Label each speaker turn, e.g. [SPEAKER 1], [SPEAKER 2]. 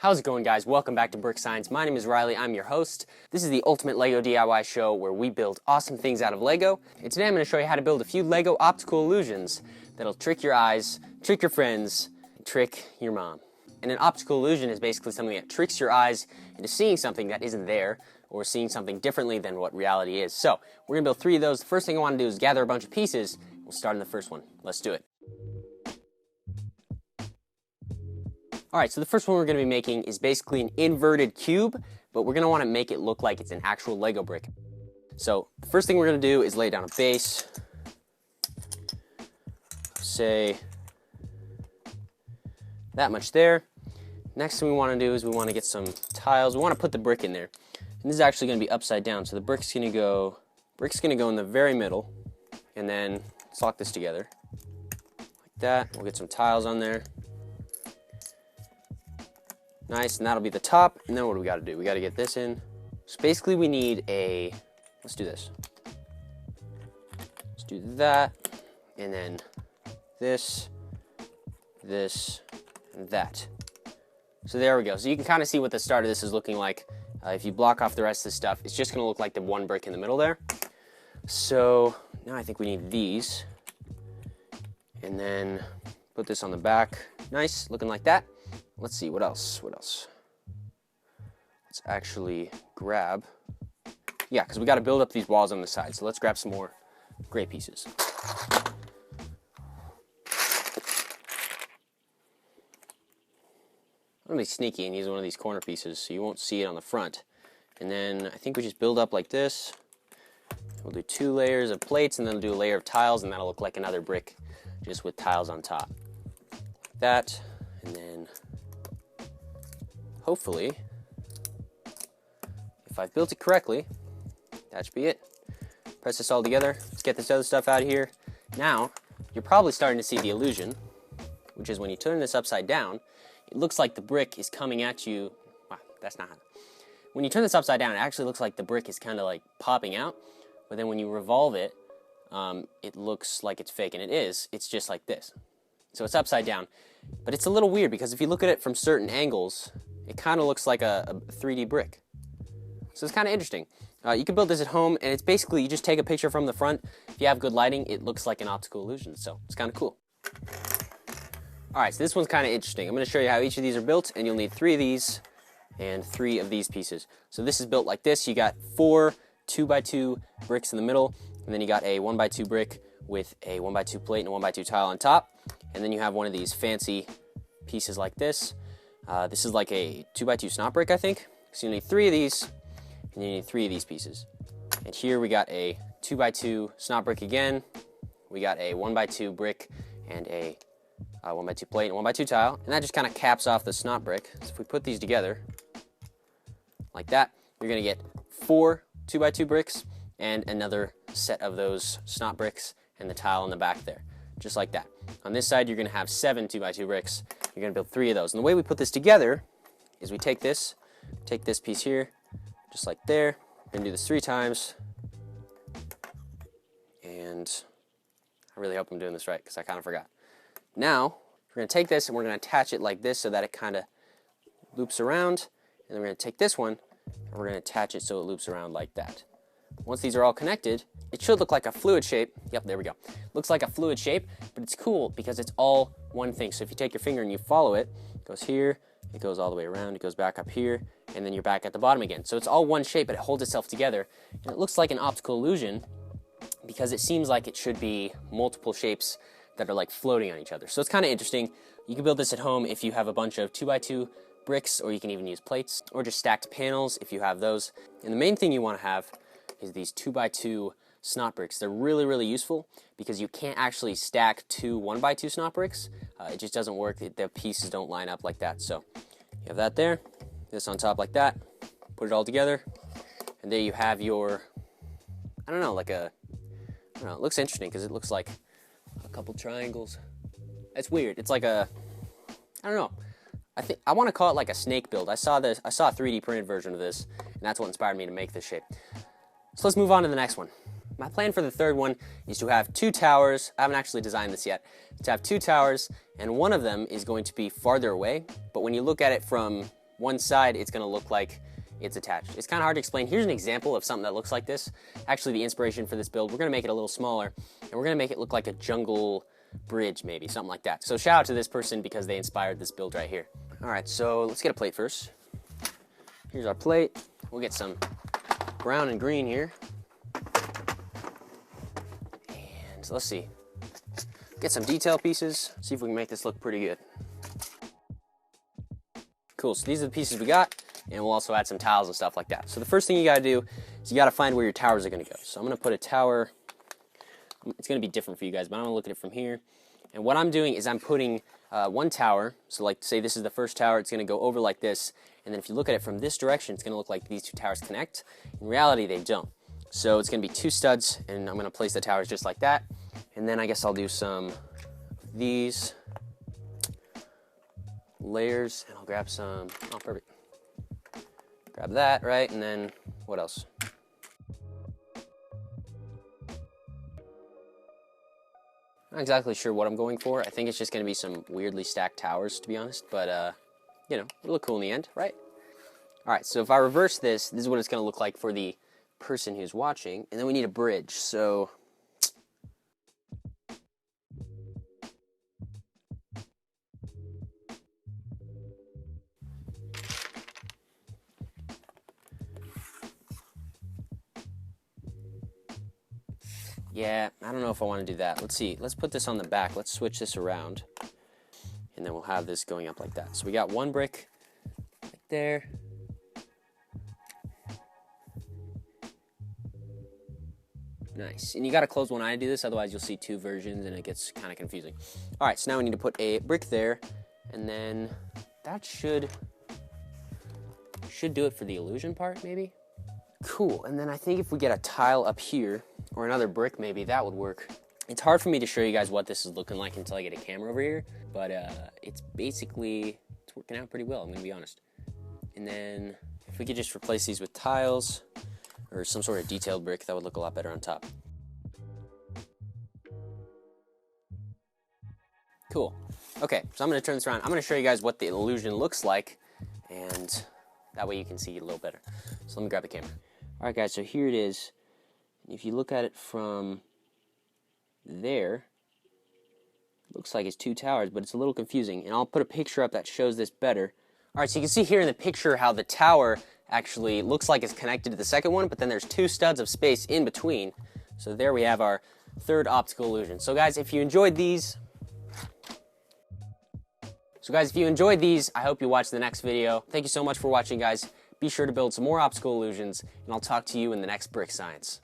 [SPEAKER 1] How's it going, guys? Welcome back to Brick Science. My name is Riley. I'm your host. This is the ultimate LEGO DIY show where we build awesome things out of LEGO. And today I'm going to show you how to build a few LEGO Optical Illusions that'll trick your eyes, trick your friends, and trick your mom. And an optical illusion is basically something that tricks your eyes into seeing something that isn't there or seeing something differently than what reality is. So we're going to build 3 of those. The first thing I want to do is gather a bunch of pieces. We'll start in the first one. Let's do it. Alright, so the first one we're going to be making is basically an inverted cube, but we're going to want to make it look like it's an actual Lego brick. So the first thing we're going to do is lay down a base, say that much there. Next thing we want to do is we want to get some tiles. We want to put the brick in there. And this is actually going to be upside down, so the brick's going to go in the very middle, and then let's lock this together like that. We'll get some tiles on there. Nice, and that'll be the top. And then what do we got to do? We got to get this in. So basically we need let's do this. Let's do that, and then this, and that. So there we go. So you can kind of see what the start of this is looking like. If you block off the rest of the stuff, it's just going to look like the one brick in the middle there. So now I think we need these. And then put this on the back. Nice, looking like that. Let's see, what else? Let's actually grab, yeah, because we got to build up these walls on the side. So let's grab some more gray pieces. I'm going to be sneaky and use one of these corner pieces so you won't see it on the front. And then I think we just build up like this. We'll do 2 layers of plates and then we'll do a layer of tiles, and that'll look like another brick just with tiles on top. Like that, and then hopefully, if I've built it correctly, that should be it. Press this all together. Let's get this other stuff out of here. Now, you're probably starting to see the illusion, which is when you turn this upside down, it looks like the brick is coming at you. Wow, that's not. When you turn this upside down, it actually looks like the brick is kind of like popping out, but then when you revolve it, it looks like it's fake, and it is. It's just like this. So it's upside down, but it's a little weird because if you look at it from certain angles, it kind of looks like a 3D brick. So it's kind of interesting. You can build this at home, and it's basically you just take a picture from the front. If you have good lighting, it looks like an optical illusion, so it's kind of cool. Alright, so this one's kind of interesting. I'm going to show you how each of these are built, and you'll need 3 of these and 3 of these pieces. So this is built like this. You got 4 2x2 bricks in the middle, and then you got a 1x2 brick with a 1x2 plate and a 1x2 tile on top, and then you have one of these fancy pieces like this. This is like a 2x2 snot brick, I think. So you need 3 of these, and you need 3 of these pieces. And here we got a 2x2 snot brick again. We got a 1x2 brick and a 1x2 plate and 1x2 tile. And that just kind of caps off the snot brick. So if we put these together, like that, you're going to get 4 2x2 bricks and another set of those snot bricks and the tile in the back there. Just like that. On this side, you're going to have 7 2x2 bricks. You're going to build 3 of those. And the way we put this together is we take this piece here, just like there. We're going to do this 3 times. And I really hope I'm doing this right because I kind of forgot. Now, we're going to take this and we're going to attach it like this so that it kind of loops around. And then we're going to take this one and we're going to attach it so it loops around like that. Once these are all connected, it should look like a fluid shape. Yep, there we go. Looks like a fluid shape, but it's cool because it's all one thing. So if you take your finger and you follow it, it goes here, it goes all the way around, it goes back up here, and then you're back at the bottom again. So it's all one shape, but it holds itself together. And it looks like an optical illusion because it seems like it should be multiple shapes that are like floating on each other. So it's kind of interesting. You can build this at home if you have a bunch of 2x2 bricks, or you can even use plates, or just stacked panels if you have those. And the main thing you want to have is these 2x2 snot bricks. They're really, really useful because you can't actually stack 2 1x2 snot bricks. It just doesn't work. The pieces don't line up like that. So you have that there, this on top like that, put it all together, and there you have your, I don't know, it looks interesting because it looks like a couple triangles. It's weird. It's like I don't know. I want to call it like a snake build. I saw a 3D printed version of this, and that's what inspired me to make this shape. So let's move on to the next one. My plan for the third one is to have 2 towers. I haven't actually designed this yet. To have 2 towers, and one of them is going to be farther away, but when you look at it from one side it's going to look like it's attached. It's kind of hard to explain. Here's an example of something that looks like this. Actually, the inspiration for this build, we're going to make it a little smaller, and we're going to make it look like a jungle bridge, maybe, something like that. So shout out to this person because they inspired this build right here. All right, so let's get a plate first. Here's our plate. We'll get some brown and green here. And let's see. Get some detail pieces, see if we can make this look pretty good. Cool, so these are the pieces we got, and we'll also add some tiles and stuff like that. So the first thing you gotta do is you gotta find where your towers are gonna go. So I'm gonna put a tower, it's gonna be different for you guys, but I'm gonna look at it from here. And what I'm doing is I'm putting one tower, so like say this is the first tower, it's gonna go over like this, and then if you look at it from this direction, it's gonna look like these two towers connect. In reality, they don't. So it's gonna be two studs, and I'm gonna place the towers just like that. And then I guess I'll do some of these layers, and I'll grab some, oh perfect. Grab that, right, and then what else? Not exactly sure what I'm going for. I think it's just gonna be some weirdly stacked towers, to be honest, but you know, it'll look cool in the end, right? All right, so if I reverse this, this is what it's gonna look like for the person who's watching, and then we need a bridge, so yeah, I don't know if I want to do that. Let's see. Let's put this on the back. Let's switch this around. And then we'll have this going up like that. So we got one brick right there. Nice. And you got to close one eye to do this, otherwise you'll see two versions and it gets kind of confusing. All right, so now we need to put a brick there, and then that should do it for the illusion part, maybe? Cool, and then I think if we get a tile up here, or another brick maybe, that would work. It's hard for me to show you guys what this is looking like until I get a camera over here, but it's working out pretty well, I'm gonna be honest. And then if we could just replace these with tiles, or some sort of detailed brick, that would look a lot better on top. Cool. Okay, so I'm gonna turn this around. I'm gonna show you guys what the illusion looks like, and that way you can see it a little better. So let me grab the camera. All right, guys, so here it is. If you look at it from there, it looks like it's two towers, but it's a little confusing. And I'll put a picture up that shows this better. All right, so you can see here in the picture how the tower actually looks like it's connected to the second one, but then there's two studs of space in between. So there we have our third optical illusion. So guys, if you enjoyed these, I hope you watch the next video. Thank you so much for watching, guys. Be sure to build some more optical illusions, and I'll talk to you in the next Brick Science.